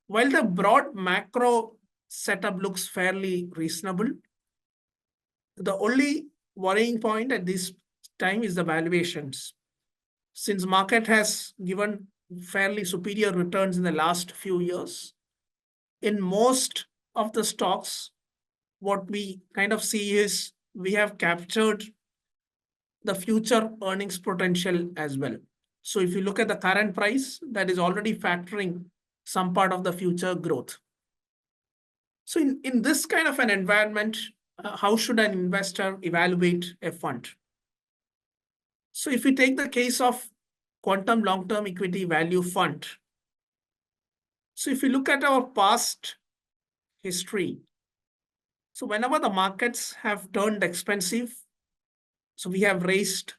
while the broad macro setup looks fairly reasonable, the only worrying point at this time is the valuations. Since market has given fairly superior returns in the last few years, in most of the stocks, what we kind of see is we have captured the future earnings potential as well. So if you look at the current price, that is already factoring some part of the future growth. So in this kind of an environment, how should an investor evaluate a fund? So if we take the case of Quantum Long-Term Equity Value Fund, so if you look at our past history, so whenever the markets have turned expensive, so we have raised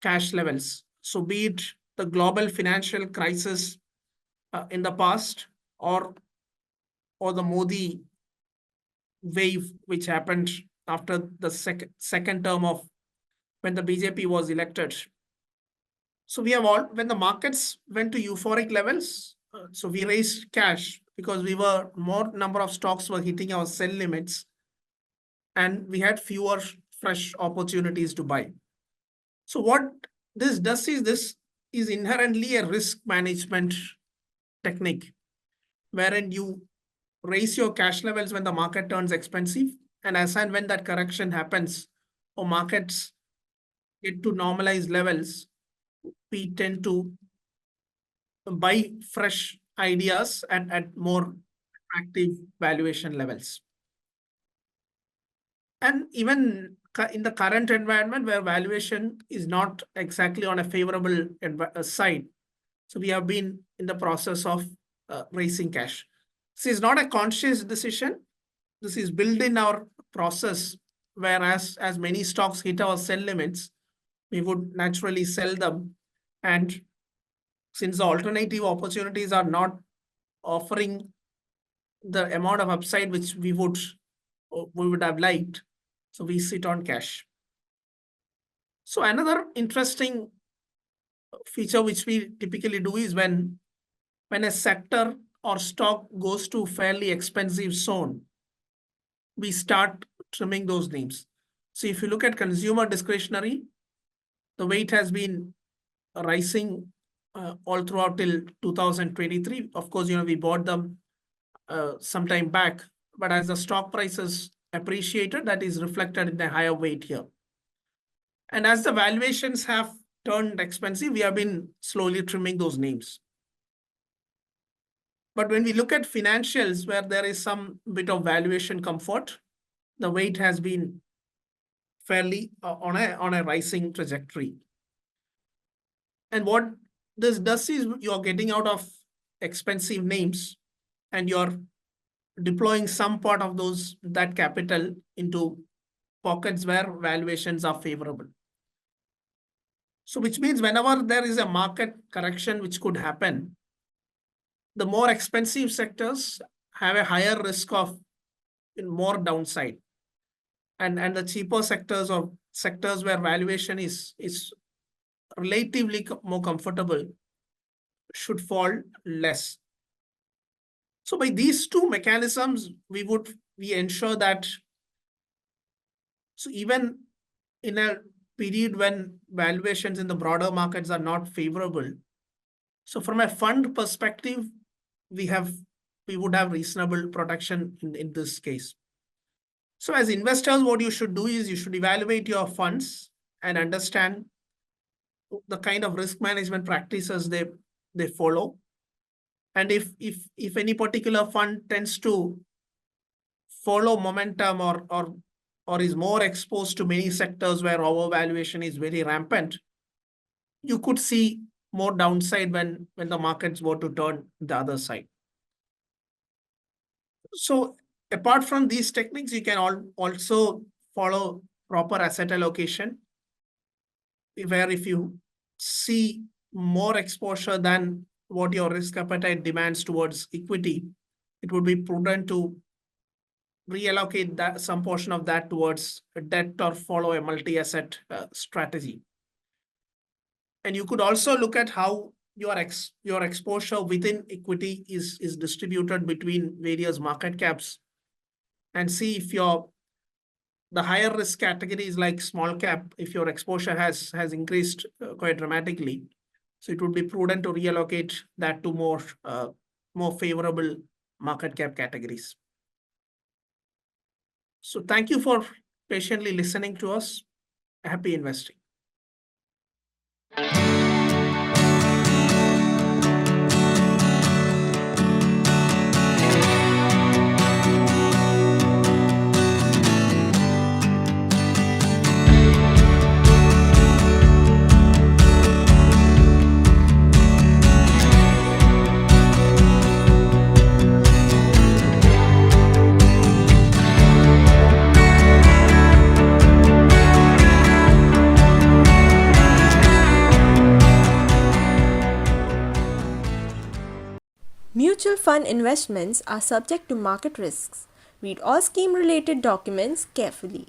cash levels. So be it the global financial crisis in the past, or the Modi wave, which happened after the second term of when the BJP was elected. So we have all, when the markets went to euphoric levels, so we raised cash because more number of stocks were hitting our sell limits, and we had fewer fresh opportunities to buy. So what this does is, this is inherently a risk management technique, wherein you raise your cash levels when the market turns expensive, and as and when that correction happens or markets get to normalized levels, we tend to buy fresh ideas at more attractive valuation levels. And even in the current environment where valuation is not exactly on a favorable side, so we have been in the process of raising cash. This is not a conscious decision. This is built in our process, whereas as many stocks hit our sell limits, we would naturally sell them. And since the alternative opportunities are not offering the amount of upside which we would have liked, so we sit on cash. So another interesting feature which we typically do is when a sector or stock goes to fairly expensive zone, we start trimming those names. So if you look at consumer discretionary, the weight has been rising all throughout till 2023. Of course, we bought them some time back, but as the stock prices appreciated, that is reflected in the higher weight here. And as the valuations have turned expensive, we have been slowly trimming those names. But when we look at financials where there is some bit of valuation comfort, the weight has been fairly on a rising trajectory. And what this does is you're getting out of expensive names and you're deploying some part of that capital into pockets where valuations are favorable. So which means whenever there is a market correction which could happen, the more expensive sectors have a higher risk of more downside. And the cheaper sectors or sectors where valuation is relatively more comfortable should fall less. So by these two mechanisms, we ensure that, so even in a period when valuations in the broader markets are not favorable, so from a fund perspective, we would have reasonable protection in this case. So as investors, what you should do is you should evaluate your funds and understand the kind of risk management practices they follow. And if any particular fund tends to follow momentum or is more exposed to many sectors where overvaluation is very rampant, you could see more downside when the markets were to turn the other side. So apart from these techniques, you can also follow proper asset allocation, where if you see more exposure than what your risk appetite demands towards equity, it would be prudent to reallocate some portion of that towards a debt or follow a multi-asset strategy. And you could also look at how your exposure within equity is distributed between various market caps, and see if the higher risk categories like small cap, if your exposure has increased quite dramatically, so it would be prudent to reallocate that to more favorable market cap categories. So thank you for patiently listening to us. Happy investing. Mutual fund investments are subject to market risks. Read all scheme-related documents carefully.